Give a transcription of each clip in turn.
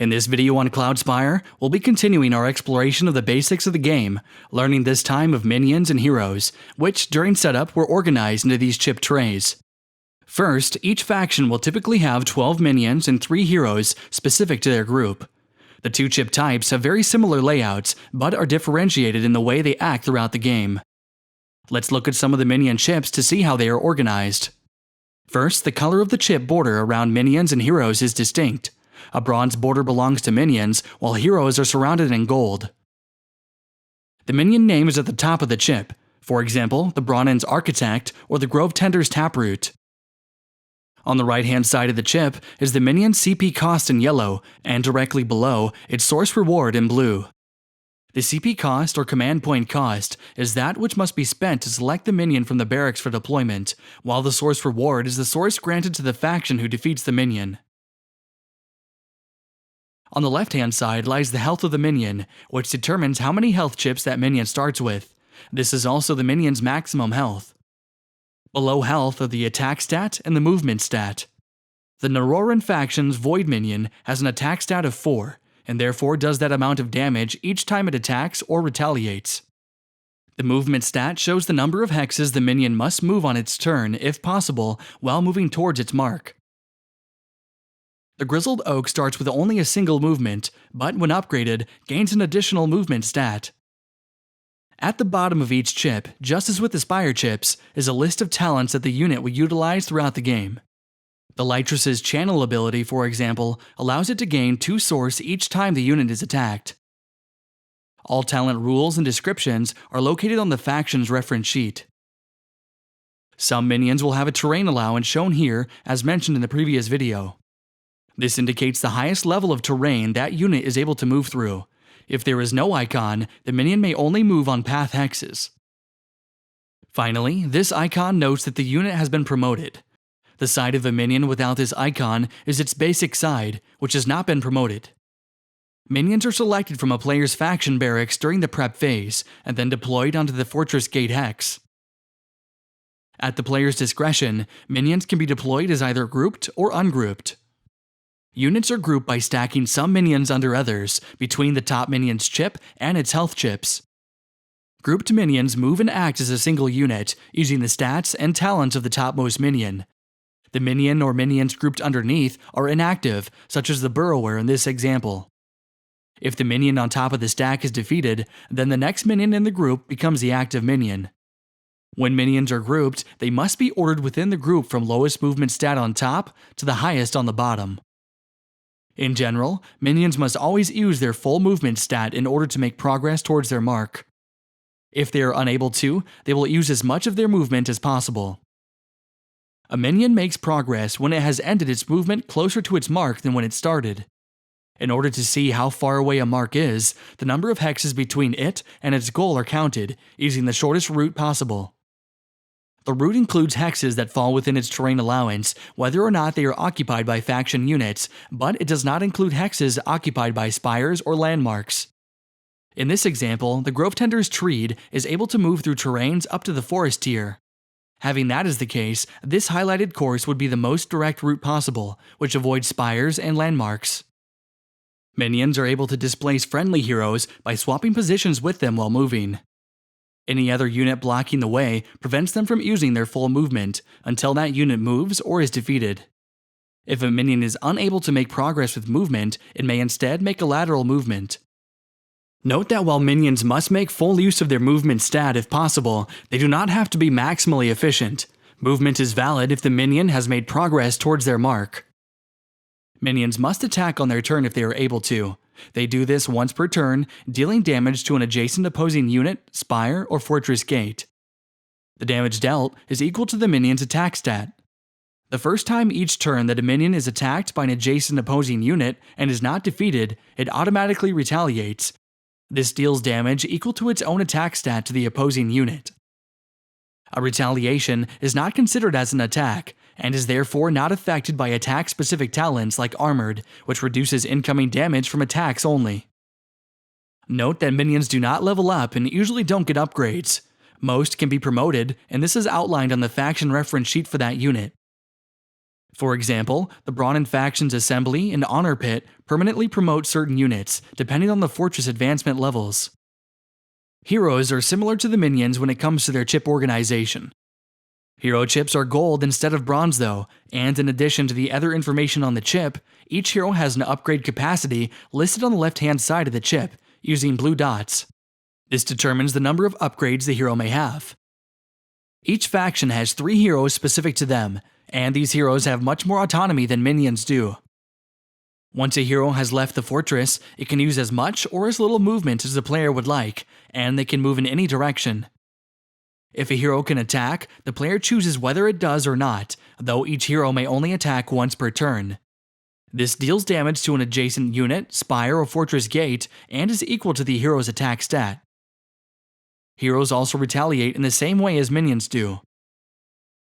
In this video on Cloudspire, we'll be continuing our exploration of the basics of the game, learning this time of minions and heroes, which during setup were organized into these chip trays. First, each faction will typically have 12 minions and 3 heroes specific to their group. The two chip types have very similar layouts, but are differentiated in the way they act throughout the game. Let's look at some of the minion chips to see how they are organized. First, the color of the chip border around minions and heroes is distinct. A bronze border belongs to minions, while heroes are surrounded in gold. The minion name is at the top of the chip, for example, the Bronnan's Architect or the Grove Tender's Taproot. On the right-hand side of the chip is the minion's CP cost in yellow, and directly below, its source reward in blue. The CP cost or command point cost is that which must be spent to select the minion from the barracks for deployment, while the source reward is the source granted to the faction who defeats the minion. On the left-hand side lies the health of the minion, which determines how many health chips that minion starts with. This is also the minion's maximum health. Below health are the attack stat and the movement stat. The Neuroran faction's Void minion has an attack stat of 4, and therefore does that amount of damage each time it attacks or retaliates. The movement stat shows the number of hexes the minion must move on its turn, if possible, while moving towards its mark. The Grizzled Oak starts with only a single movement, but when upgraded, gains an additional movement stat. At the bottom of each chip, just as with the Spire chips, is a list of talents that the unit will utilize throughout the game. The Lytras's Channel ability, for example, allows it to gain 2 source each time the unit is attacked. All talent rules and descriptions are located on the faction's reference sheet. Some minions will have a terrain allowance shown here, as mentioned in the previous video. This indicates the highest level of terrain that unit is able to move through. If there is no icon, the minion may only move on path hexes. Finally, this icon notes that the unit has been promoted. The side of a minion without this icon is its basic side, which has not been promoted. Minions are selected from a player's faction barracks during the prep phase, and then deployed onto the Fortress Gate hex. At the player's discretion, minions can be deployed as either grouped or ungrouped. Units are grouped by stacking some minions under others, between the top minion's chip and its health chips. Grouped minions move and act as a single unit, using the stats and talents of the topmost minion. The minion or minions grouped underneath are inactive, such as the Burrower in this example. If the minion on top of the stack is defeated, then the next minion in the group becomes the active minion. When minions are grouped, they must be ordered within the group from lowest movement stat on top to the highest on the bottom. In general, minions must always use their full movement stat in order to make progress towards their mark. If they are unable to, they will use as much of their movement as possible. A minion makes progress when it has ended its movement closer to its mark than when it started. In order to see how far away a mark is, the number of hexes between it and its goal are counted, using the shortest route possible. The route includes hexes that fall within its terrain allowance, whether or not they are occupied by faction units, but it does not include hexes occupied by spires or landmarks. In this example, the Grove Tender's Treed is able to move through terrains up to the forest tier. Having that as the case, this highlighted course would be the most direct route possible, which avoids spires and landmarks. Minions are able to displace friendly heroes by swapping positions with them while moving. Any other unit blocking the way prevents them from using their full movement until that unit moves or is defeated. If a minion is unable to make progress with movement, it may instead make a lateral movement. Note that while minions must make full use of their movement stat if possible, they do not have to be maximally efficient. Movement is valid if the minion has made progress towards their mark. Minions must attack on their turn if they are able to. They do this once per turn, dealing damage to an adjacent opposing unit, spire, or fortress gate. The damage dealt is equal to the minion's attack stat. The first time each turn that a minion is attacked by an adjacent opposing unit and is not defeated, it automatically retaliates. This deals damage equal to its own attack stat to the opposing unit. A retaliation is not considered as an attack, and is therefore not affected by attack-specific talents like Armored, which reduces incoming damage from attacks only. Note that minions do not level up and usually don't get upgrades. Most can be promoted, and this is outlined on the faction reference sheet for that unit. For example, the Brawn and Factions Assembly and Honor Pit permanently promote certain units, depending on the fortress advancement levels. Heroes are similar to the minions when it comes to their chip organization. Hero chips are gold instead of bronze though, and in addition to the other information on the chip, each hero has an upgrade capacity listed on the left-hand side of the chip, using blue dots. This determines the number of upgrades the hero may have. Each faction has 3 heroes specific to them, and these heroes have much more autonomy than minions do. Once a hero has left the fortress, it can use as much or as little movement as the player would like, and they can move in any direction. If a hero can attack, the player chooses whether it does or not, though each hero may only attack once per turn. This deals damage to an adjacent unit, spire, or fortress gate, and is equal to the hero's attack stat. Heroes also retaliate in the same way as minions do.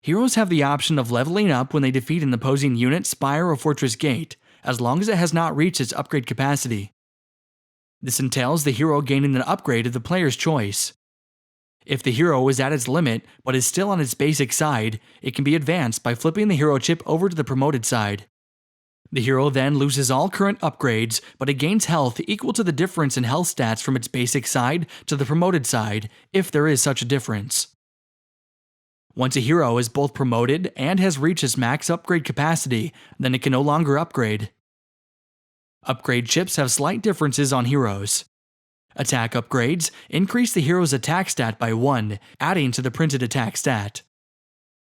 Heroes have the option of leveling up when they defeat an opposing unit, spire, or fortress gate, as long as it has not reached its upgrade capacity. This entails the hero gaining an upgrade of the player's choice. If the hero is at its limit but is still on its basic side, it can be advanced by flipping the hero chip over to the promoted side. The hero then loses all current upgrades, but it gains health equal to the difference in health stats from its basic side to the promoted side, if there is such a difference. Once a hero is both promoted and has reached its max upgrade capacity, then it can no longer upgrade. Upgrade chips have slight differences on heroes. Attack upgrades increase the hero's attack stat by 1, adding to the printed attack stat.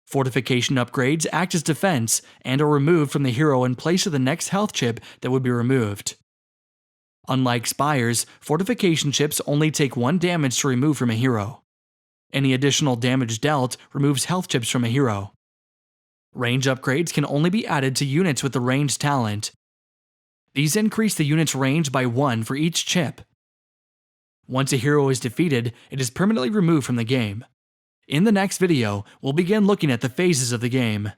Fortification upgrades act as defense and are removed from the hero in place of the next health chip that would be removed. Unlike spires, fortification chips only take 1 damage to remove from a hero. Any additional damage dealt removes health chips from a hero. Range upgrades can only be added to units with the ranged talent. These increase the unit's range by 1 for each chip. Once a hero is defeated, it is permanently removed from the game. In the next video, we'll begin looking at the phases of the game.